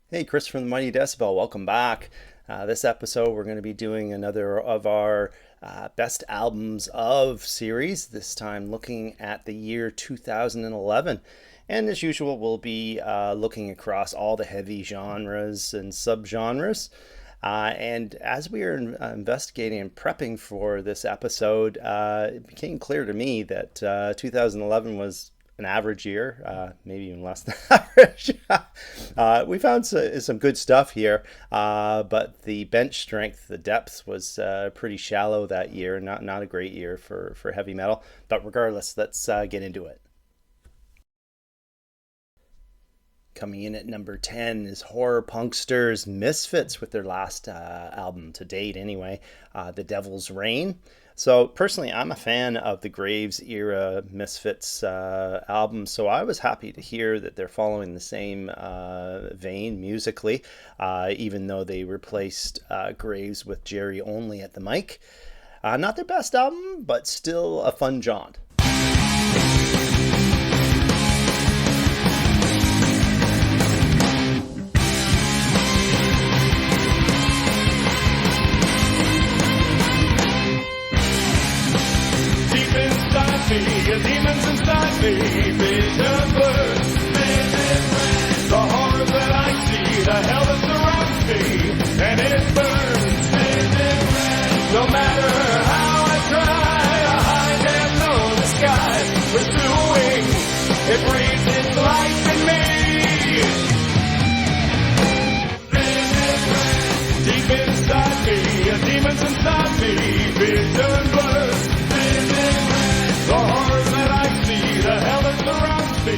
Hey, Chris from the Mighty Decibel. Welcome back. This episode, we're going to be doing another of our best albums of series, this time looking at the year 2011. And as usual, we'll be looking across all the heavy genres and subgenres. And as we are investigating and prepping for this episode, it became clear to me that 2011 was an average year, maybe even less than average. We found some good stuff here, but the bench strength, the depth was pretty shallow that year. Not a great year for heavy metal. But regardless, let's get into it. Coming in at number 10 is horror punksters Misfits with their last album to date, anyway, The Devil's Reign. So personally, I'm a fan of the Graves era Misfits album, so I was happy to hear that they're following the same vein musically, even though they replaced Graves with Jerry only at the mic. Not their best album, but still a fun jaunt. Demons inside me, vision blurs, the horror that I see, the hell that surrounds me, and it burns, no matter how I try to hide and know the sky pursuing, it breathes its life in me. Deep inside me, demons inside me, vision blurs, the horror that I see, the hell that surrounds me,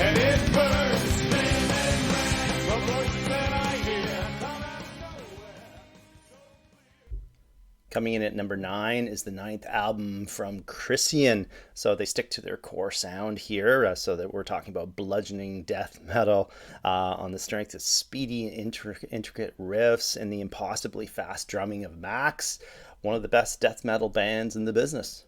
and it burns. The voices that I hear come out of nowhere. Coming in at number 9 is the 9th album from KRISIUN. So they stick to their core sound here, so that we're talking about bludgeoning death metal on the strength of speedy, intricate riffs and the impossibly fast drumming of Max, one of the best death metal bands in the business.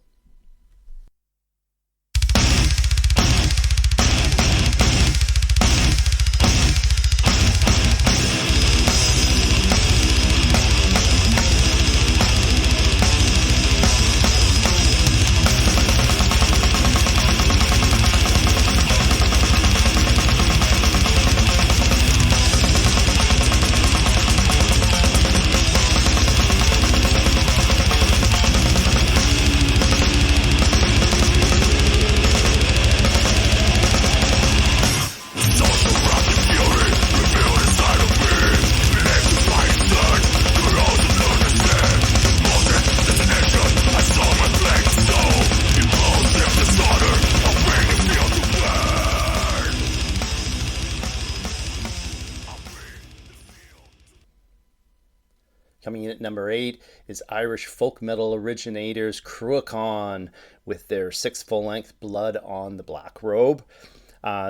Coming in at number 8 is Irish folk metal originators CRUACHAN with their 6 full-length Blood on the Black Robe.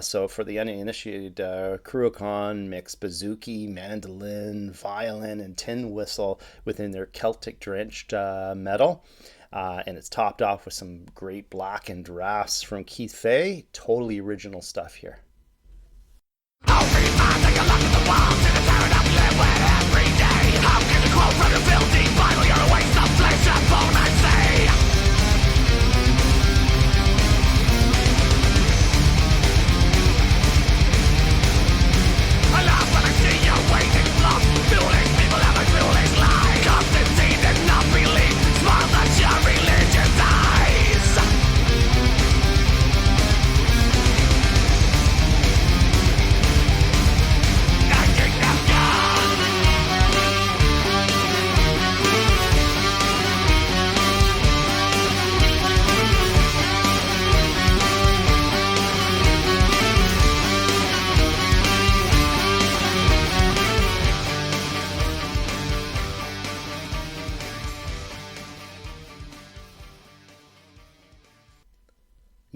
So for the uninitiated, CRUACHAN mix bouzouki, mandolin, violin, and tin whistle within their Celtic-drenched metal. And it's topped off with some great blackened drafts from Keith Fay. Totally original stuff here. I'll read mine, take a look at the walls in the town I live with every day. How can you quote from your filthy Bible? You're a waste of flesh and bone, I'd say. I laugh when I see you waiting lost. Foolish people have a foolish lie. Constantine did not believe. Smile at your religion's eyes.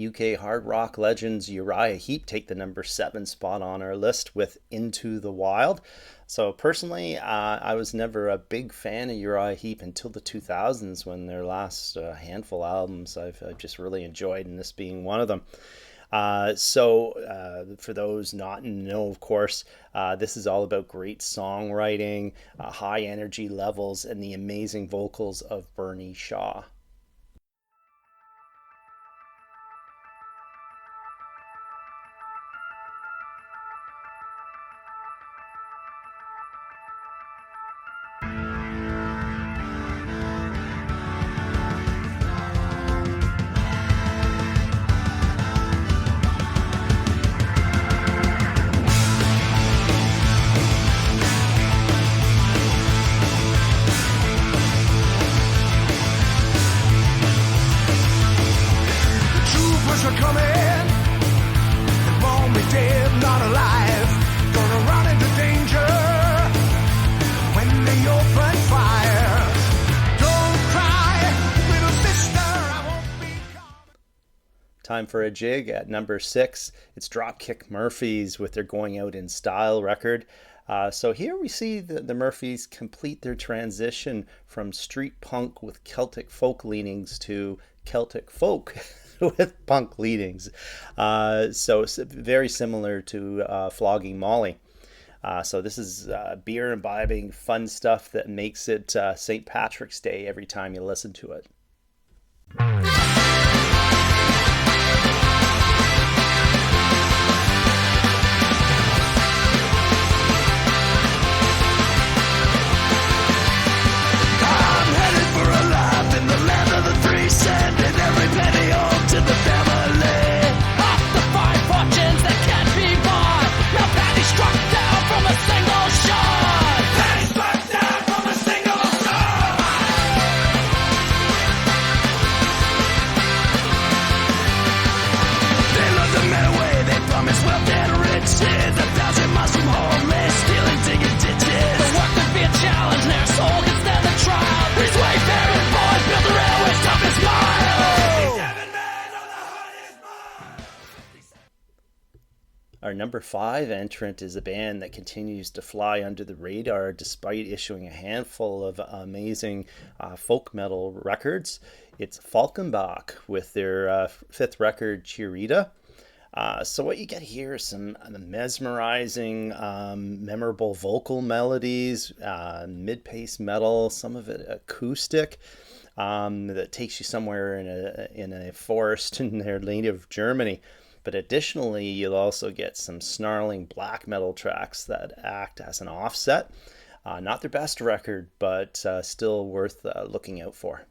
UK hard rock legends Uriah Heap take the number 7 spot on our list with Into the Wild. So personally, I was never a big fan of Uriah Heap until the 2000s when their last handful of albums I've just really enjoyed, and this being one of them. For those not in the know, of course, this is all about great songwriting, high energy levels, and the amazing vocals of Bernie Shaw. Time for a jig at number 6. It's Dropkick Murphys with their Going Out in Style record. So here we see the Murphys complete their transition from street punk with Celtic folk leanings to Celtic folk with punk leanings. So very similar to Flogging Molly. So this is beer imbibing fun stuff that makes it St. Patrick's Day every time you listen to it. Sending every penny home to the family. Off the fine fortunes that can't be bought. Now penny struck down from a single shot. Penny struck down from a single shot. They love the men away. They promise wealth and riches. 1,000 miles from home, they stealing, digging ditches. The work could be a challenge. Their soul can stand the trial. These wayfaring boys build the railways toughest mile. Our number 5 entrant is a band that continues to fly under the radar despite issuing a handful of amazing folk metal records. It's Falconback with their 5th record, Tiurida. So what you get here is some mesmerizing, memorable vocal melodies, mid-pace metal, some of it acoustic, that takes you somewhere in a forest in their native Germany. But additionally, you'll also get some snarling black metal tracks that act as an offset. Not their best record, but still worth looking out for.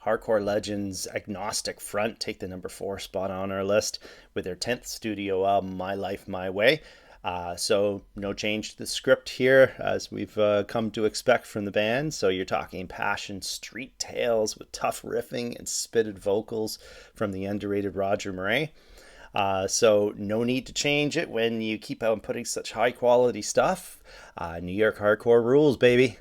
Hardcore legends Agnostic Front take the number 4 spot on our list with their 10th studio album, My Life, My Way. So no change to the script here, as we've come to expect from the band. So you're talking passion street tales with tough riffing and spitted vocals from the underrated Roger Murray. So no need to change it when you keep on putting such high quality stuff. New York hardcore rules, baby.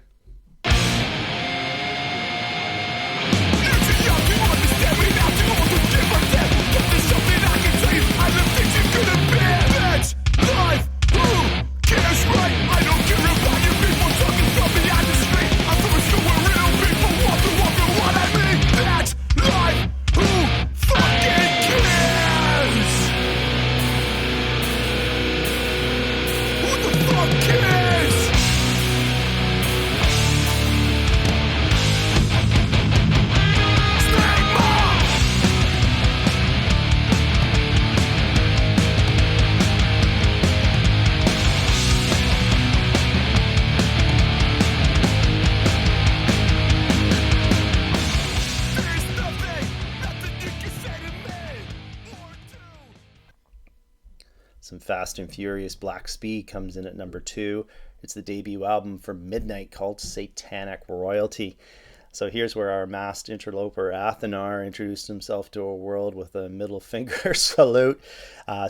Some Fast and Furious Black Speed comes in at number 2. It's the debut album from Midnight called Satanic Royalty. So here's where our masked interloper Athanar introduced himself to a world with a middle finger salute.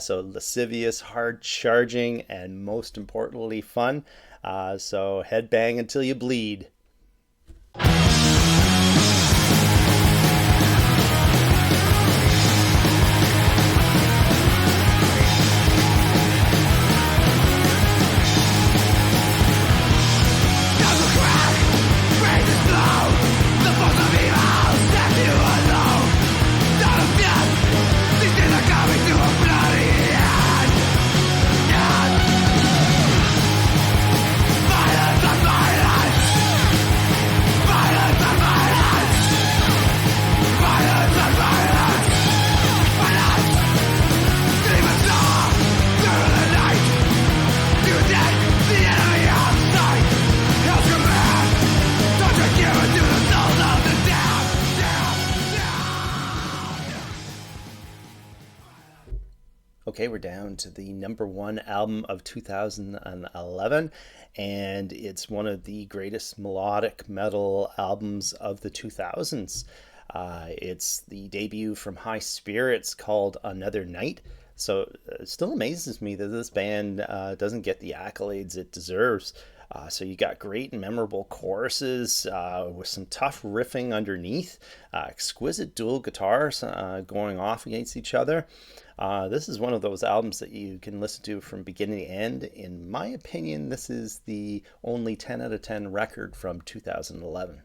So lascivious, hard charging, and most importantly fun. So headbang until you bleed. Okay, we're down to the number 1 album of 2011, and it's one of the greatest melodic metal albums of the 2000s. It's the debut from High Spirits called Another Night. So it still amazes me that this band doesn't get the accolades it deserves. So you got great and memorable choruses with some tough riffing underneath, exquisite dual guitars going off against each other. This is one of those albums that you can listen to from beginning to end. In my opinion, this is the only 10 out of 10 record from 2011.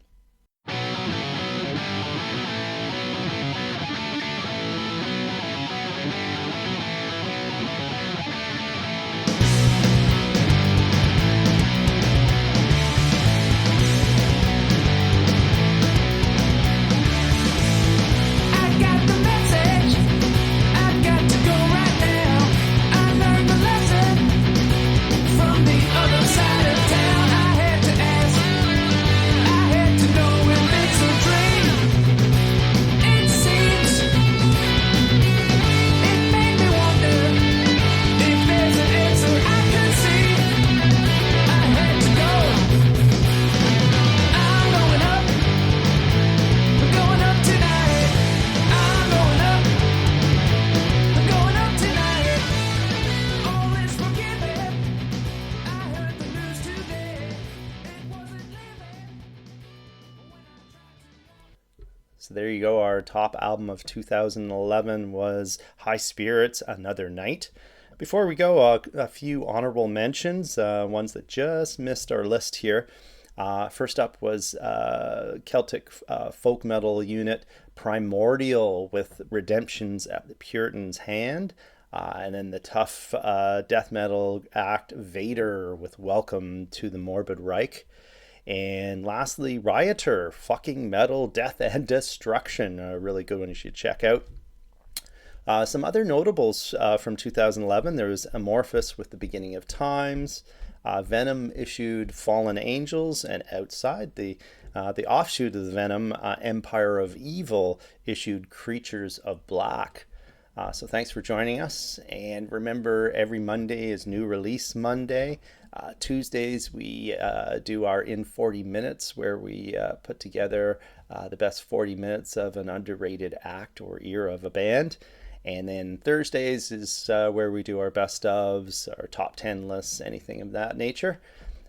So there you go. Our top album of 2011 was High Spirits, Another Night. Before we go, a few honorable mentions, ones that just missed our list here. First up was Celtic folk metal unit Primordial with Redemptions at the Puritan's Hand. And then the tough death metal act Vader with Welcome to the Morbid Reich. And lastly, Rioter, fucking metal, death and destruction. A really good one you should check out. Some other notables from 2011. There was Amorphous with The Beginning of Times. Venom issued Fallen Angels. And outside the offshoot of the Venom, Empire of Evil issued Creatures of Black. So thanks for joining us. And remember, every Monday is New Release Monday. Tuesdays we do our In 40 Minutes, where we put together the best 40 minutes of an underrated act or era of a band. And then Thursdays is where we do our best ofs, our top 10 lists, anything of that nature.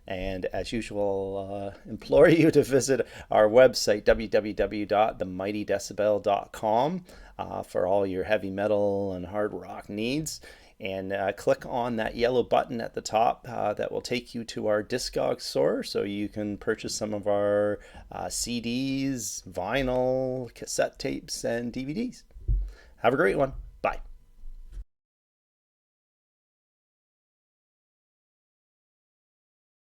And as usual, implore you to visit our website, www.themightydecibel.com, for all your heavy metal and hard rock needs. And click on that yellow button at the top that will take you to our Discogs store, so you can purchase some of our CDs, vinyl, cassette tapes, and DVDs. Have a great one.